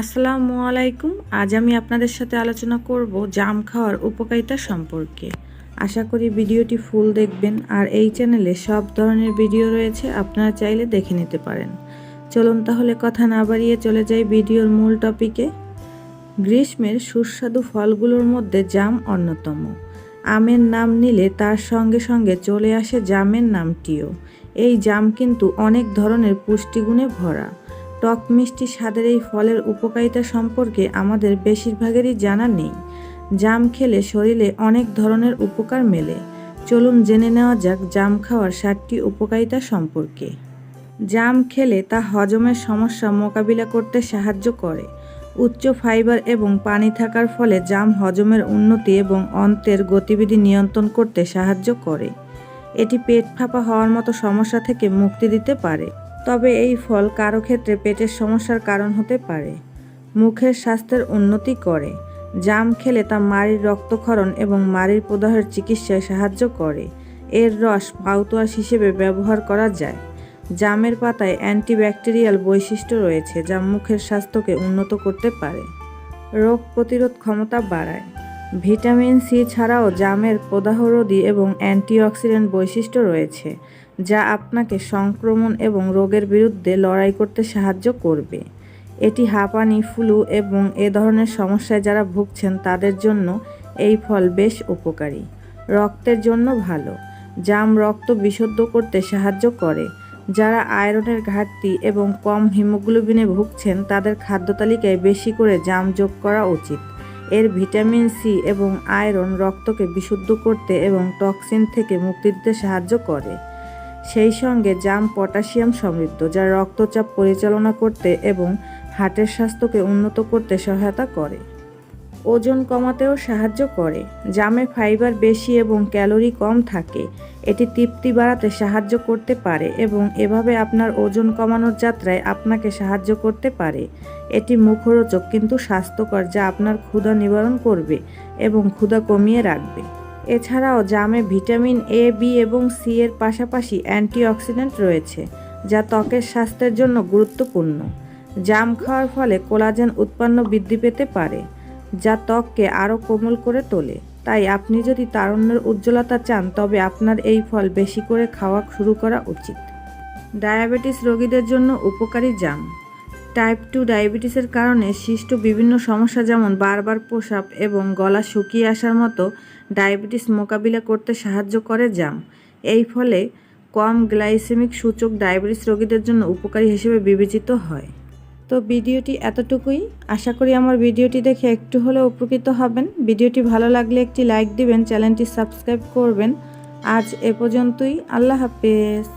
আসসালামু আলাইকুম। আজ আমি আপনাদের সাথে আলোচনা করব জাম খাওয়ার উপকারিতা সম্পর্কে। আশা করি ভিডিওটি ফুল দেখবেন। আর এই চ্যানেলে সব ধরনের ভিডিও রয়েছে, আপনারা চাইলে দেখে নিতে পারেন। চলুন তাহলে কথা না বাড়িয়ে চলে যাই ভিডিওর মূল টপিকে। গ্রীষ্মের সুস্বাদু ফলগুলোর মধ্যে জাম অন্যতম। আমের নাম নিলে তার সঙ্গে সঙ্গে চলে আসে জামের নামটিও। এই জাম কিন্তু অনেক ধরনের পুষ্টিগুণে ভরা। টক মিষ্টি স্বাদের এই ফলের উপকারিতা সম্পর্কে আমাদের বেশিরভাগেরই জানা নেই। জাম খেলে শরীরে অনেক ধরনের উপকার মেলে। চলুন জেনে নেওয়া যাক জাম খাওয়ার 7টি উপকারিতা সম্পর্কে। জাম খেলে তা হজমের সমস্যা মোকাবিলা করতে সাহায্য করে। উচ্চ ফাইবার এবং পানি থাকার ফলে জাম হজমের উন্নতি এবং অন্ত্রের গতিবিধি নিয়ন্ত্রণ করতে সাহায্য করে। এটি পেট ফাঁপা হওয়ার মতো সমস্যা থেকে মুক্তি দিতে পারে। তবে এই ফল কারো ক্ষেত্রে পেটের সমস্যার কারণ হতে পারে। মুখের স্বাস্থ্যের উন্নতি করে। জাম খেলে তা মাড়ির রক্তক্ষরণ এবং মাড়ির প্রদাহের চিকিৎসায় সাহায্য করে। এর রস মাউথওয়াশ হিসেবে ব্যবহার করা যায়। জামের পাতায় অ্যান্টিব্যাকটেরিয়াল বৈশিষ্ট্য রয়েছে, যা মুখের স্বাস্থ্যকে উন্নত করতে পারে। রোগ প্রতিরোধ ক্ষমতা বাড়ায়। ভিটামিন সি ছাড়াও জামের প্রদাহরোধী এবং অ্যান্টিঅক্সিডেন্ট বৈশিষ্ট্য রয়েছে, যা আপনাকে সংক্রমণ এবং রোগের বিরুদ্ধে লড়াই করতে সাহায্য করবে। এটি হাঁপানি, ফ্লু এবং এ ধরনের সমস্যায় যারা ভুগছেন তাদের জন্য এই ফল বেশ উপকারী। রক্তের জন্য ভালো। জাম রক্ত বিশুদ্ধ করতে সাহায্য করে। যারা আয়রনের ঘাটতি এবং কম হিমোগ্লোবিনে ভুগছেন তাদের খাদ্য তালিকায় বেশি করে জাম যোগ করা উচিত। এর ভিটামিন সি এবং আয়রন রক্তকে বিশুদ্ধ করতে এবং টক্সিন থেকে মুক্তি দিতে সাহায্য করে। সেই সঙ্গে জাম পটাশিয়াম সমৃদ্ধ, যা রক্তচাপ পরিচালনা করতে এবং হার্টের স্বাস্থ্যকে উন্নত করতে সহায়তা করে। ওজন কমাতেও সাহায্য করে। জামে ফাইবার বেশি এবং ক্যালোরি কম থাকে। এটি তৃপ্তি বাড়াতে সাহায্য করতে পারে এবং এভাবে আপনার ওজন কমানোর যাত্রায় আপনাকে সাহায্য করতে পারে। এটি মুখরোচক কিন্তু স্বাস্থ্যকর, যা আপনার ক্ষুধা নিবারণ করবে এবং ক্ষুধা কমিয়ে রাখবে। এছাড়াও জামে ভিটামিন এ, বি এবং সি এর পাশাপাশি অ্যান্টিঅক্সিডেন্ট রয়েছে, যা ত্বকের স্বাস্থ্যের জন্য গুরুত্বপূর্ণ। জাম খাওয়ার ফলে কোলাজেন উৎপন্ন বৃদ্ধি পেতে পারে, যা ত্বককে আরও কোমল করে তোলে। তাই আপনি যদি তারুণ্যের উজ্জ্বলতা চান, তবে আপনার এই ফল বেশি করে খাওয়া শুরু করা উচিত। ডায়াবেটিস রোগীদের জন্য উপকারী জাম। টাইপ 2 ডায়াবেটিসের কারণে সৃষ্ট বিভিন্ন সমস্যা, যেমন বারবার প্রস্রাব এবং গলা শুকিয়ে আসার মতো ডায়াবেটিস মোকাবিলা করতে সাহায্য করে জাম। এই ফলে কম গ্লাইসেমিক সূচক ডায়াবেটিস রোগীদের জন্য উপকারী হিসেবে বিবেচিত হয়। তো ভিডিওটি এতটুকুই। আশা করি আমার ভিডিওটি দেখে একটু হলেও উপকৃত হবেন। ভিডিওটি ভালো লাগলে একটি লাইক দিবেন, চ্যানেলটি সাবস্ক্রাইব করবেন। আজ এ পর্যন্তই। আল্লাহ হাফেজ।